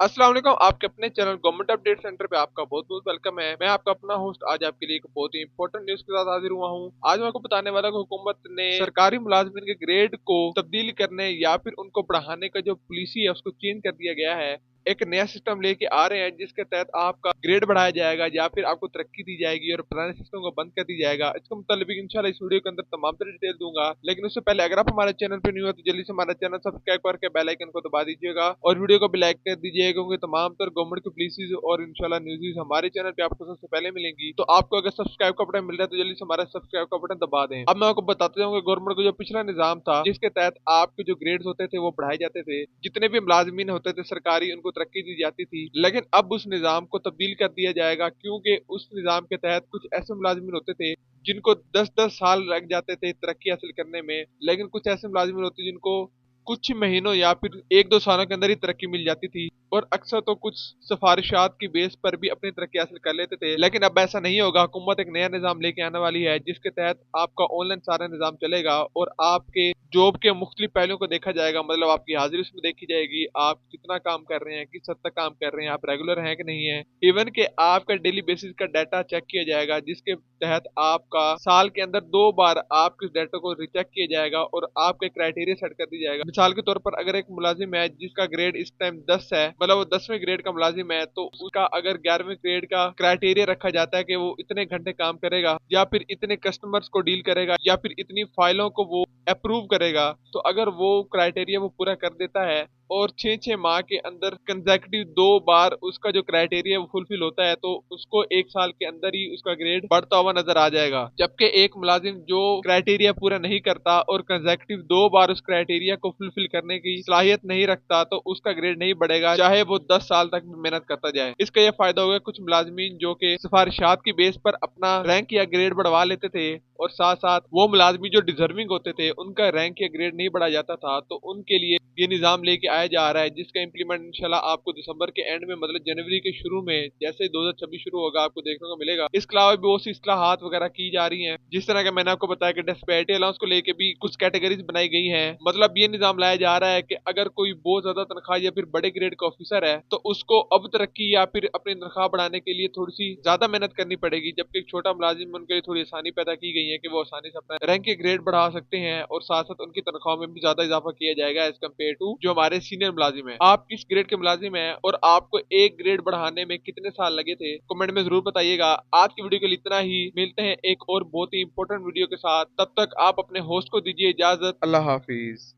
अस्सलाम वालेकुम। आपके अपने चैनल गवर्नमेंट अपडेट सेंटर पे आपका बहुत बहुत वेलकम है। मैं आपका अपना होस्ट आज आपके लिए एक बहुत ही इंपॉर्टेंट न्यूज के साथ हाजिर हुआ हूँ। आज मैं आपको बताने वाला हूँ हुकूमत ने सरकारी मुलाजमिन के ग्रेड को तब्दील करने या फिर उनको बढ़ाने का जो पॉलिसी है उसको चेंज कर दिया गया है। एक नया सिस्टम लेके आ रहे हैं जिसके तहत आपका ग्रेड बढ़ाया जाएगा या फिर आपको तरक्की दी जाएगी और पुराने सिस्टम को बंद कर दिया जाएगा। इसके मुताबिक इंशाल्लाह इस वीडियो के अंदर तमाम तरह डिटेल दूंगा, लेकिन उससे पहले अगर आप हमारे चैनल पे न्यू है तो जल्दी से हमारा चैनल सब्सक्राइब करके बेल आइकन को दबा दीजिएगा और वीडियो को भी लाइक कर दीजिएगा, क्योंकि तमाम तर गवर्नमेंट की पॉलिसीज और इंशाल्लाह न्यूज़ हमारे चैनल पे आपको सबसे पहले मिलेंगी। तो आपको अगर सब्सक्राइब का बटन मिल रहा है तो जल्दी से हमारा सब्सक्राइब का बटन दबा दें। अब मैं आपको बताते जाऊंगा गवर्नमेंट का जो पिछला निजाम था जिसके तहत आपके जो ग्रेड्स होते थे वो बढ़ाए जाते थे, जितने भी मुलाजमीन होते थे सरकारी उनको तरक्की दी जाती थी, लेकिन अब उस निजाम को तब्दील कर दिया जाएगा, क्योंकि उस निजाम के तहत कुछ ऐसे मुलाजमीन होते थे जिनको 10-10 साल लग जाते थे तरक्की हासिल करने में, लेकिन कुछ ऐसे मुलाजमीन होते जिनको कुछ ही महीनों या फिर 1-2 सालों के अंदर ही तरक्की मिल जाती थी और अक्सर तो कुछ सिफारिशात की बेस पर भी अपनी तरक्की हासिल कर लेते थे। लेकिन अब ऐसा नहीं होगा। हुकूमत एक नया निजाम लेके आने वाली है जिसके तहत आपका ऑनलाइन सारा निजाम चलेगा और आपके जॉब के मुख्तलिफ पहलुओं को देखा जाएगा। मतलब आपकी हाजिरी उसमें देखी जाएगी, आप कितना काम कर रहे हैं, किस हद तक काम कर रहे हैं, आप रेगुलर हैं कि नहीं है। इवन के आपका डेली बेसिस का डाटा चेक किया जाएगा, जिसके तहत आपका साल के अंदर 2 बार आपके डाटा को रिचेक किया जाएगा और आपके क्राइटेरिया सेट कर दी जाएगा। मिसाल के तौर पर अगर एक मुलाजिम है जिसका ग्रेड इस टाइम 10 है, मतलब वो 10वें ग्रेड का मुलाजिम है, तो उसका अगर 11वें ग्रेड का क्राइटेरिया रखा जाता है कि वो इतने घंटे काम करेगा या फिर इतने कस्टमर्स को डील करेगा या फिर इतनी फाइलों को वो अप्रूव करेगा, तो अगर वो क्राइटेरिया वो पूरा कर देता है और 6-6 माह के अंदर कंसेक्यूटिव 2 बार उसका जो क्राइटेरिया वो फुलफिल होता है, तो उसको 1 साल के अंदर ही उसका ग्रेड बढ़ता हुआ नजर आ जाएगा। जबकि एक मुलाजिम जो क्राइटेरिया पूरा नहीं करता और कंसेक्यूटिव 2 बार उस क्राइटेरिया को फुलफिल करने की सलाहियत नहीं रखता, तो उसका ग्रेड नहीं बढ़ेगा, चाहे वो 10 साल तक भी मेहनत करता जाए। इसका यह फायदा होगा कुछ मुलाजमीन जो कि सिफारिशात की बेस पर अपना रैंक या ग्रेड बढ़वा लेते थे और साथ साथ वो मुलाजमी जो डिजर्विंग होते थे उनका रैंक या ग्रेड नहीं बढ़ा जाता था, तो उनके लिए ये निजाम लेके आया जा रहा है जिसका इम्प्लीमेंट इंशाल्लाह आपको दिसंबर के एंड में, मतलब जनवरी के शुरू में जैसे 2026 शुरू होगा, आपको देखने को मिलेगा। इसके अलावा भी बहुत सी इस्लाहात वगैरह की जा रही हैं, जिस तरह का मैंने आपको बताया कि डिस्पैरिटी अलाउंस को लेके भी कुछ कैटेगरीज बनाई गई हैं। मतलब ये निजाम लाया जा रहा है कि अगर कोई बहुत ज्यादा तनख्वाह या फिर बड़े ग्रेड का ऑफिसर है तो उसको अब तरक्की या फिर अपनी तनख्वाह बढ़ाने के लिए थोड़ी सी ज्यादा मेहनत करनी पड़ेगी, जबकि एक छोटा मुलाजिम उनके लिए थोड़ी आसानी पैदा की गई है कि वो आसानी से अपना रैंक के ग्रेड बढ़ा सकते हैं और साथ साथ उनकी तनख्वाह में भी ज्यादा इजाफा किया जाएगा एज कम्पेयर टू जो हमारे सीनियर मुलाजिम है। आप किस ग्रेड के मुलाजिम हैं और आपको एक ग्रेड बढ़ाने में कितने साल लगे थे, कमेंट में जरूर बताइएगा। आज की वीडियो के लिए इतना ही, मिलते हैं एक और बहुत ही इंपॉर्टेंट वीडियो के साथ। तब तक आप अपने होस्ट को दीजिए इजाजत। अल्लाह हाफिज।